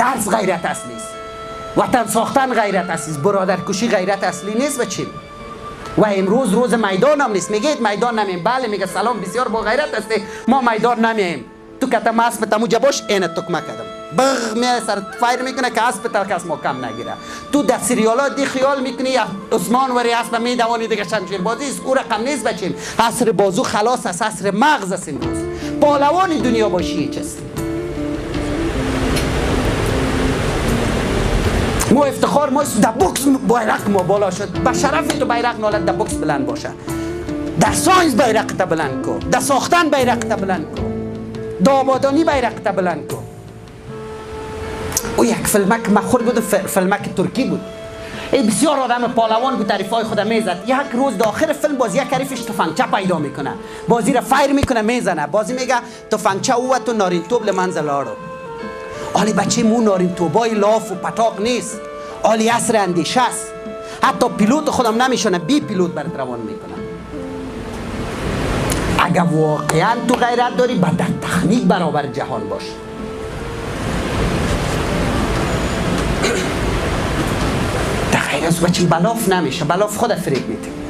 درس غیرت اصلی است، وطن ساختن غیرت اصلی است، برادرکشی غیرت اصلی نیست و چی؟ و امروز روز میدان هم نیست. میگید میدان نمیم، بله میگه سلام بسیار با غیرت هستی، ما میدان نمیم. تو کتا ما اسب تمو جباش اینه تکمه کدم بغ می سر فایر میکنه که اسب تا کس ما کم نگیره. تو در سریالات دی خیال میکنی عثمان وری اسب میدوانی دیگه شمشیر بازی است، او رقم نیست بچین. عصر بازو خلاص است، عصر مغز است. امروز پهلوان دنیا باشی چست. ما افتخار ما در بوکس بیرق ما بالا شد، به شرف تو بیرق نالت در بوکس بلند باشه، در ساینس بیرق تا بلند کو، در ساختن بیرق تا بلند کو، در آبادانی بیرق تا بلند کو. او یک فیلمک مخور بود، فیلمک ترکی بود. ای بسیار آدم پهلوان بود، تعریفای خود میزد. یک روز داخل فیلم باز یک حریفش تفنگچه پیدا میکنه، بازی را فایر میکنه میزنه، بازی میگه تفنگچه او تو نارین توب لمنزل آرو. آلی بچه مو نارین توبای لاف و پتاق نیست، آلی عصر اندیشه است. حتی پیلوت خودم نمیشونه، بی پیلوت برات روان میکنه. اگر واقعا تو غیرت داری با در تخنیک برابر جهان باش. در غیرت بچه بلاف نمیشه، بلاف خود فریب میده.